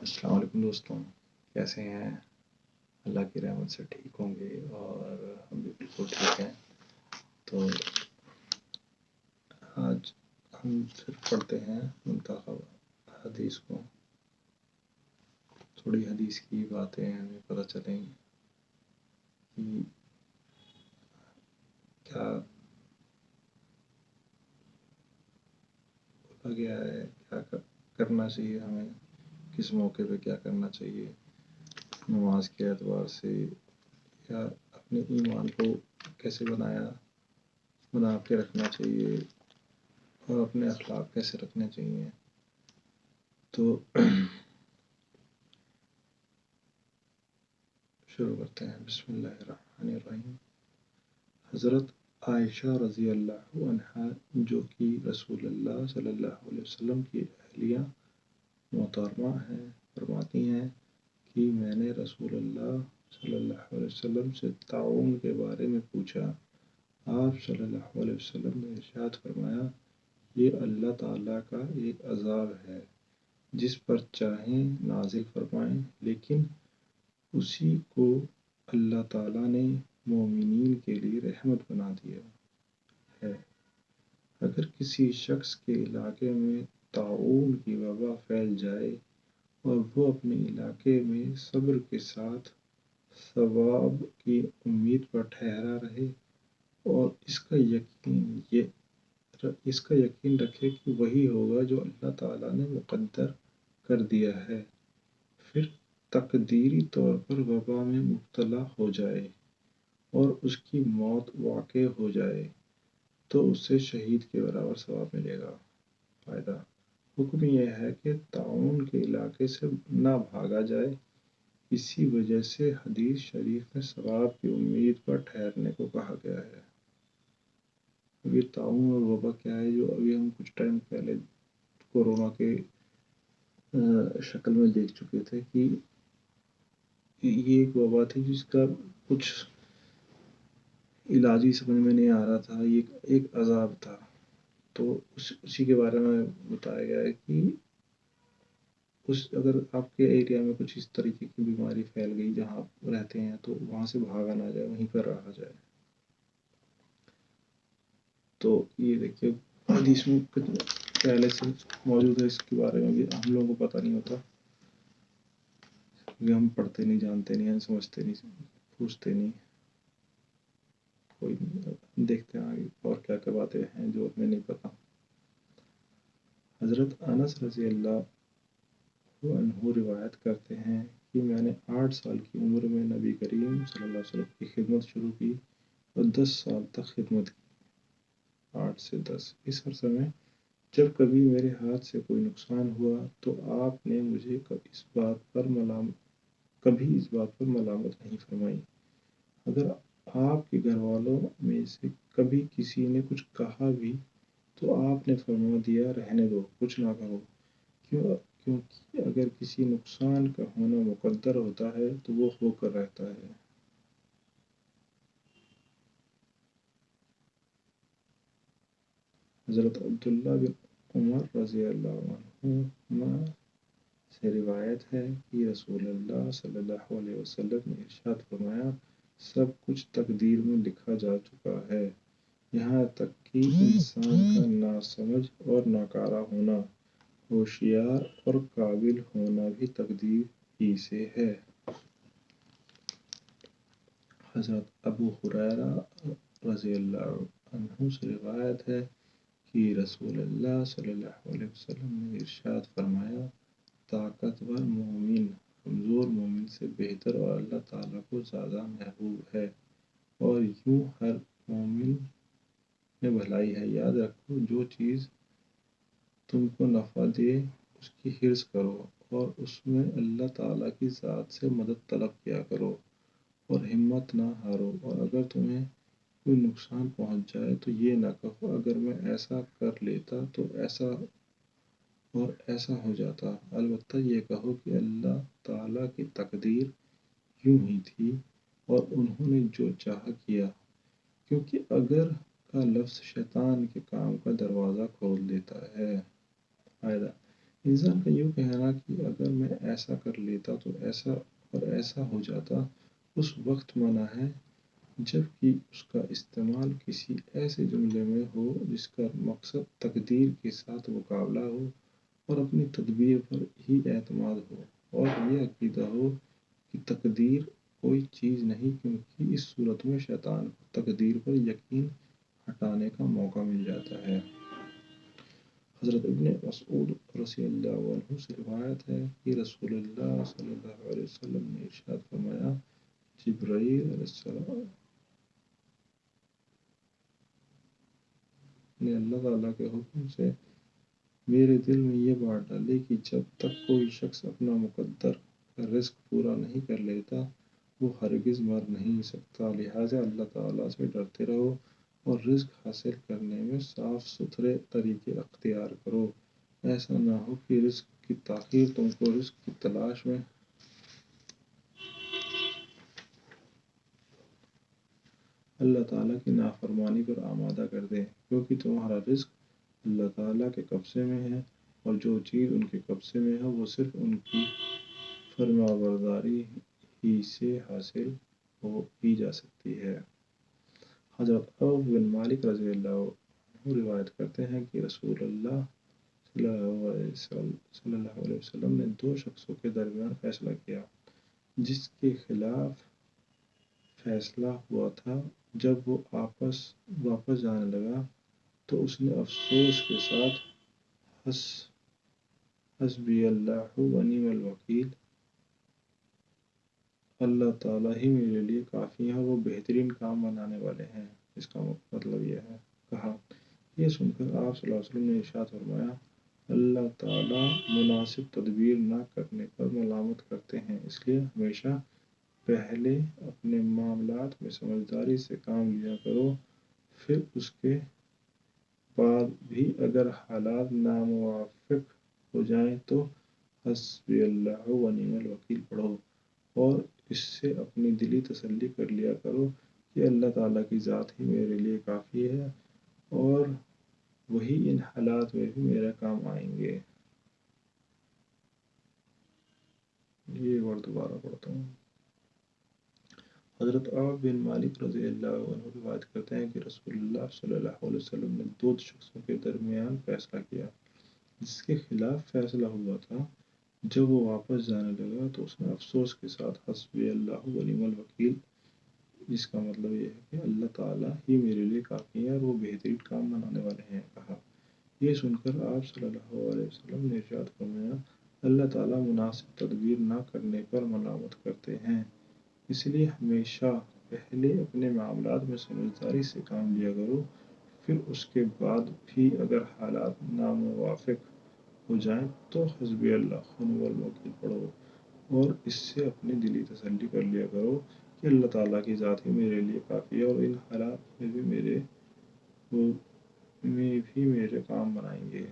السلام علیکم دوستوں، کیسے ہیں؟ اللہ کی رحمت سے ٹھیک ہوں گے اور ہم بھی بالکل ٹھیک ہیں۔ تو آج ہم صرف پڑھتے ہیں منتخب حدیث کو، تھوڑی حدیث کی باتیں ہمیں پتہ چلیں کہ کیا بولا گیا ہے، کیا کرنا چاہیے ہمیں، کس موقع پہ کیا کرنا چاہیے، نماز کے اعتبار سے یا اپنے ایمان کو کیسے بنا کے رکھنا چاہیے اور اپنے اخلاق کیسے رکھنے چاہیے۔ تو شروع کرتے ہیں۔ بسم اللہ الرحمن الرحیم۔ حضرت عائشہ رضی اللہ عنہا جو کہ رسول اللہ صلی اللہ علیہ وسلم کی اہلیہ محترمہ ہیں، فرماتی ہیں کہ میں نے رسول اللہ صلی اللہ علیہ وسلم سے طاعون کے بارے میں پوچھا۔ آپ صلی اللہ علیہ وسلم نے ارشاد فرمایا، یہ اللہ تعالیٰ کا ایک عذاب ہے جس پر چاہیں نازل فرمائیں، لیکن اسی کو اللہ تعالیٰ نے مومنین کے لیے رحمت بنا دیا ہے۔ اگر کسی شخص کے علاقے میں طاعون کی وبا پھیل جائے اور وہ اپنے علاقے میں صبر کے ساتھ ثواب کی امید پر ٹھہرا رہے اور اس کا یقین رکھے کہ وہی ہوگا جو اللہ تعالیٰ نے مقدر کر دیا ہے، پھر تقدیری طور پر وبا میں مبتلا ہو جائے اور اس کی موت واقع ہو جائے تو اسے شہید کے برابر ثواب ملے گا۔ فائدہ: حکم یہ ہے کہ طاعون کے علاقے سے نہ بھاگا جائے، اسی وجہ سے حدیث شریف میں ثواب کی امید پر ٹھہرنے کو کہا گیا ہے۔ ابھی طاعون اور وبا کیا ہے، جو ابھی ہم کچھ ٹائم پہلے کورونا کے شکل میں دیکھ چکے تھے کہ یہ ایک وبا تھی جس کا کچھ علاج ہی سمجھ میں نہیں آ رہا تھا، یہ ایک عذاب تھا۔ تو اسی کے بارے میں بتایا گیا ہے کہ اگر آپ کے ایریا میں کچھ اس طریقے کی بیماری پھیل گئی جہاں آپ رہتے ہیں تو وہاں سے بھاگا نہ جائے، وہیں پر رہا جائے۔ تو یہ دیکھیے حدیث میں پہلے سے موجود ہے، اس کے بارے میں بھی ہم لوگوں کو پتہ نہیں ہوتا کیونکہ ہم پڑھتے نہیں، جانتے نہیں ہیں، سمجھتے نہیں، پوچھتے نہیں۔ کوئی نہیں، دیکھتے ہیں آگے اور کیا کیا باتیں ہیں جو ہمیں نہیں پتہ۔ حضرت انس رضی اللہ عنہ روایت کرتے ہیں کہ میں نے 8 سال کی عمر میں نبی کریم صلی اللہ علیہ وسلم کی خدمت شروع کی اور 10 سال تک خدمت کی۔ 8 سے 10 اس عرصے میں جب کبھی میرے ہاتھ سے کوئی نقصان ہوا تو آپ نے مجھے کبھی اس بات پر ملامت نہیں فرمائی۔ اگر آپ کے گھر والوں میں سے کبھی کسی نے کچھ کہا بھی تو آپ نے فرما دیا، رہنے دو، کچھ نہ کہو، کیونکہ اگر کسی نقصان کا ہونا مقدر ہوتا ہے تو وہ ہو کر رہتا ہے۔ حضرت عبداللہ بن عمر رضی اللہ عنہما سے روایت ہے کہ رسول اللہ صلی اللہ علیہ وسلم نے ارشاد فرمایا، سب کچھ تقدیر میں لکھا جا چکا ہے، یہاں تک کہ انسان کا ناسمجھ اور ناکارہ ہونا، ہوشیار اور قابل ہونا بھی تقدیر ہی سے ہے۔ حضرت ابو ہریرہ رضی اللہ عنہ سے روایت ہے کہ رسول اللہ صلی اللہ علیہ وسلم نے ارشاد فرمایا، طاقتور مومن کمزور مومن سے بہتر اور اللہ تعالیٰ کو زیادہ محبوب ہے، اور یوں ہر مومن میں بھلائی ہے۔ یاد رکھو، جو چیز تم کو نفع دے اس کی حرص کرو اور اس میں اللہ تعالیٰ کی ذات سے مدد طلب کیا کرو اور ہمت نہ ہارو، اور اگر تمہیں کوئی نقصان پہنچ جائے تو یہ نہ کہو، اگر میں ایسا کر لیتا تو ایسا اور ایسا ہو جاتا، البتہ یہ کہو کہ اللہ تعالیٰ کی تقدیر یوں ہی تھی اور انہوں نے جو چاہا کیا، کیونکہ اگر کا لفظ شیطان کے کام کا دروازہ کھول دیتا ہے۔ فائدہ: انسان کا یوں کہنا کہ اگر میں ایسا کر لیتا تو ایسا اور ایسا ہو جاتا اس وقت منع ہے جب کہ اس کا استعمال کسی ایسے جملے میں ہو جس کا مقصد تقدیر کے ساتھ مقابلہ ہو اور اپنی تدبیر پر ہی اعتماد ہو اور یہ عقیدہ ہو کہ تقدیر کوئی چیز نہیں، کیونکہ اس صورت میں شیطان کو تقدیر پر یقین ہٹانے کا موقع مل جاتا ہے۔ حضرت ابن مسعود رضی اللہ عنہ سے روایت ہے کہ رسول اللہ صلی اللہ علیہ وسلم نے ارشاد فرمایا، جبرائیل علیہ السلام نے اللہ تعالیٰ کے حکم سے میرے دل میں یہ بات ڈالی کہ جب تک کوئی شخص اپنا مقدر کا رزق پورا نہیں کر لیتا وہ ہرگز مر نہیں سکتا، لہٰذا اللہ تعالیٰ سے ڈرتے رہو اور رزق حاصل کرنے میں صاف ستھرے طریقے اختیار کرو۔ ایسا نہ ہو کہ رزق کی تاخیر تم کو رزق کی تلاش میں اللہ تعالیٰ کی نافرمانی پر آمادہ کر دے، کیونکہ تمہارا رزق اللہ تعالیٰ کے قبضے میں ہے اور جو چیز ان کے قبضے میں ہے وہ صرف ان کی فرمانبرداری ہی سے حاصل کی جا سکتی ہے۔ حضرت عوف بن مالک رضی اللہ عنہ روایت کرتے ہیں کہ رسول اللہ صلی اللہ علیہ وسلم نے دو شخصوں کے درمیان فیصلہ کیا جس کے خلاف فیصلہ ہوا تھا۔ جب وہ واپس جانے لگا تو اس نے افسوس کے ساتھ حسبی اللہ و نعم الوکیل، اللہ تعالیٰ ہی میرے لیے کافی ہے، وہ بہترین کام بنانے والے ہیں، اس کا مطلب یہ ہے، کہا۔ یہ سن کر آپ صلی اللہ علیہ وسلم نے ارشاد فرمایا، اللہ تعالیٰ مناسب تدبیر نہ کرنے پر ملامت کرتے ہیں، اس لیے ہمیشہ پہلے اپنے معاملات میں سمجھداری سے کام لیا کرو، پھر اس کے بعد بھی اگر حالات ناموافق ہو جائیں تو حسبی اللہ و نعم الوکیل پڑھو اور اس سے اپنی دلی تسلی کر لیا کرو کہ اللہ تعالیٰ کی ذات ہی میرے لیے کافی ہے اور وہی ان حالات میں بھی میرا کام آئیں گے۔ یہ بار دوبارہ پڑھتا ہوں۔ حضرت عوف بن مالک رضی اللہ عنہ روایت کرتے ہیں کہ رسول اللہ صلی اللہ علیہ وسلم نے دو شخصوں کے درمیان فیصلہ کیا جس کے خلاف فیصلہ ہوا تھا۔ جب وہ واپس جانے لگا تو اس نے افسوس کے ساتھ حسبی اللہ و نعم الوکیل، جس کا مطلب یہ ہے کہ اللہ تعالیٰ ہی میرے لیے کافی ہے اور وہ بہترین کام بنانے والے ہیں، کہا۔ یہ سن کر آپ صلی اللہ علیہ وسلم نے ارشاد فرمایا، اللہ تعالیٰ مناسب تدبیر نہ کرنے پر ملامت کرتے ہیں، اس لیے ہمیشہ پہلے اپنے معاملات میں سمجھداری سے کام لیا کرو، پھر اس کے بعد بھی اگر حالات ناموافق ہو جائیں تو حسبی اللہ و نعم الوکیل پڑھو اور اس سے اپنی دلی تسلی کر لیا کرو کہ اللہ تعالیٰ کی ذات ہی میرے لیے کافی ہے اور ان حالات میں بھی میرے کام بنائیں گے۔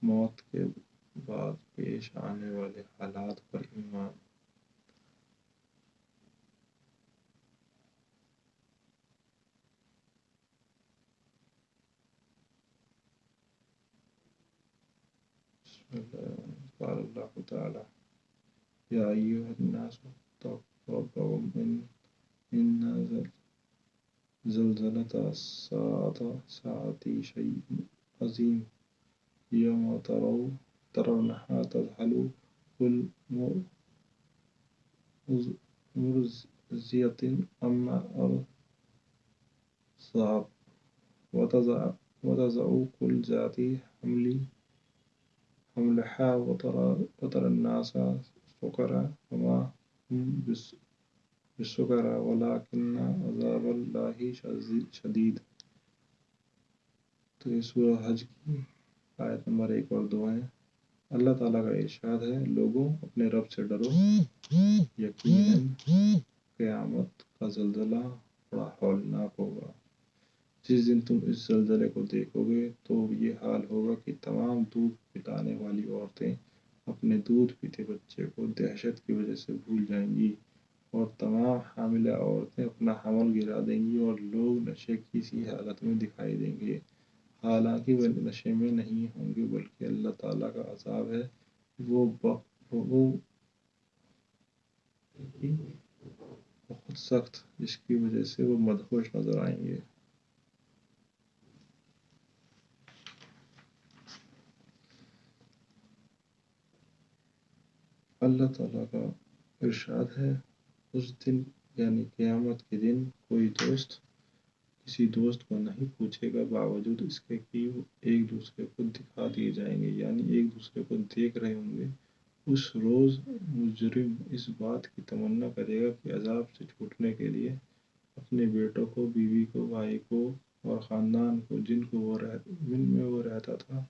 موت کے بعد پیش آنے والے حالات پر ایمان۔ قال اللہ تعالی، یا ایھا الناس اتقوا ربکم ان زلزلۃ الساعۃ شیء عظیم یوم ترونها تذہل کل مرضعۃ عما ارضعت وتضع كل ذات حملها وترى الناس سكارى وما هم بسكارى ولكن عذاب اللہ شدید۔ تو یہ سورہ حج کی آیت نمبر 1 اور 2 ہے۔ اللہ تعالیٰ کا ارشاد ہے، لوگوں اپنے رب سے ڈرو، یقیناً قیامت کا زلزلہ بڑا ہولناک ہوگا۔ جس دن تم اس زلزلے کو دیکھو گے تو یہ حال ہوگا کہ تمام دودھ پلانے والی عورتیں اپنے دودھ پیتے بچے کو دہشت کی وجہ سے بھول جائیں گی، اور تمام حاملہ عورتیں اپنا حمل گرا دیں گی اور لوگ نشے کی سی حالت میں دکھائی دیں گے، حالانکہ وہ نشے میں نہیں ہوں گے بلکہ اللہ تعالیٰ کا عذاب ہے، وہ بہت سخت، جس کی وجہ سے وہ مدہوش نظر آئیں گے۔ اللہ تعالیٰ کا ارشاد ہے، اس دن یعنی قیامت کے دن کوئی دوست کسی دوست کو نہیں پوچھے گا باوجود اس کے کہ وہ ایک دوسرے کو دکھا دیے جائیں گے، یعنی ایک دوسرے کو دیکھ رہے ہوں گے۔ اس روز مجرم اس بات کی تمنا کرے گا کہ عذاب سے چھوٹنے کے لیے اپنے بیٹوں کو، بیوی کو، بھائی کو اور خاندان کو جن میں وہ رہتا تھا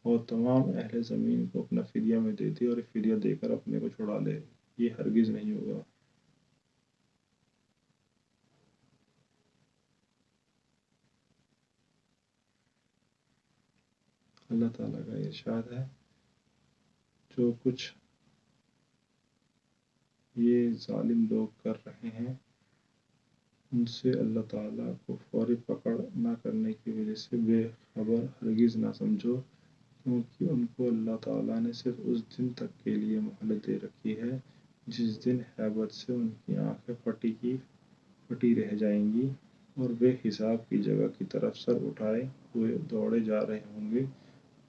اور تمام اہل زمین کو اپنا فدیہ میں دے دے اور فدیہ دے کر اپنے کو چھڑا لے۔ یہ ہرگز نہیں ہوگا۔ اللہ تعالیٰ کا ارشاد ہے، جو کچھ یہ ظالم لوگ کر رہے ہیں ان سے اللہ تعالیٰ کو فوری پکڑ نہ کرنے کی وجہ سے بے خبر ہرگز نہ سمجھو، کیونکہ ان کو اللہ تعالیٰ نے صرف اس دن تک کے لیے مہلت دے رکھی ہے جس دن ہیبت سے ان کی آنکھیں پھٹی رہ جائیں گی اور وہ حساب کی جگہ کی طرف سر اٹھائے ہوئے دوڑے جا رہے ہوں گے،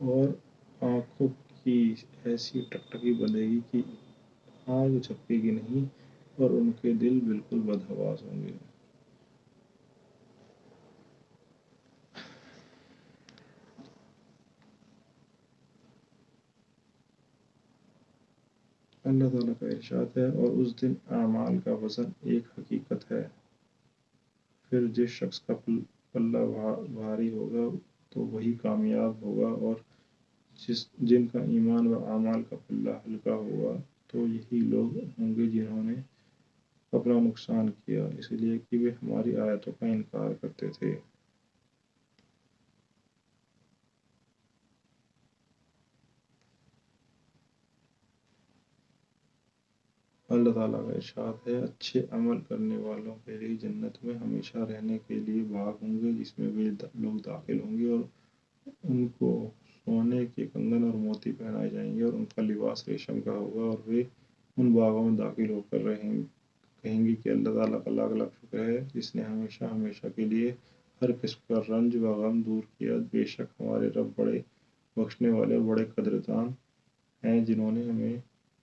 اور آنکھوں کی ایسی ٹکٹکی بندھے گی کہ آنکھ جھپکے گی نہیں، اور ان کے دل بالکل بدحواس ہوں گے۔ اللہ تعالیٰ کا ارشاد ہے، اور اس دن اعمال کا وزن ایک حقیقت ہے، پھر جس شخص کا پلہ بھاری ہوگا تو وہی کامیاب ہوگا، اور جن کا ایمان و اعمال کا پلہ ہلکا ہوگا تو یہی لوگ ہوں گے جنہوں نے اپنا نقصان کیا اس لیے کہ وہ ہماری آیتوں کا انکار کرتے تھے۔ اللہ تعالیٰ کا ارشاد ہے، اچھے عمل کرنے والوں کے لیے جنت میں ہمیشہ رہنے کے لیے باغ ہوں گے جس میں وہ لوگ داخل ہوں گے، اور ان کو سونے کے کنگن اور موتی پہنائے جائیں گے اور ان کا لباس ریشم کا ہوگا، اور وہ ان باغوں میں داخل ہو کر کہیں گے کہ اللہ تعالیٰ کا لاکھ لاکھ شکر ہے جس نے ہمیشہ ہمیشہ کے لیے ہر قسم کا رنج و غم دور کیا، بے شک ہمارے رب بڑے بخشنے والے اور بڑے قدردان ہیں، جنہوں نے ہمیں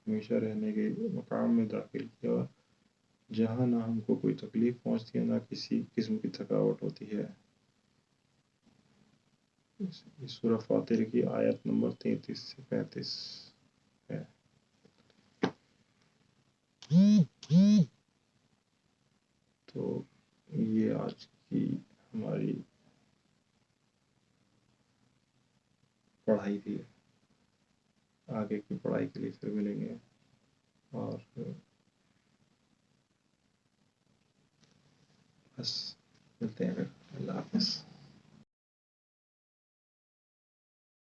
ہمیشہ رہنے کے مقام میں داخل کیا جہاں نہ ہم کو کوئی تکلیف پہنچتی ہے نہ کسی قسم کی تھکاوٹ ہوتی ہے۔ سورہ فاتر کی آیت نمبر 33 سے 35 ہے۔ تو یہ آج کی ہماری پڑھائی تھی، آگے کی پڑھائی کے لیے پھر ملیں گے، اور بس ملتے ہیں پھر، اللہ حافظ۔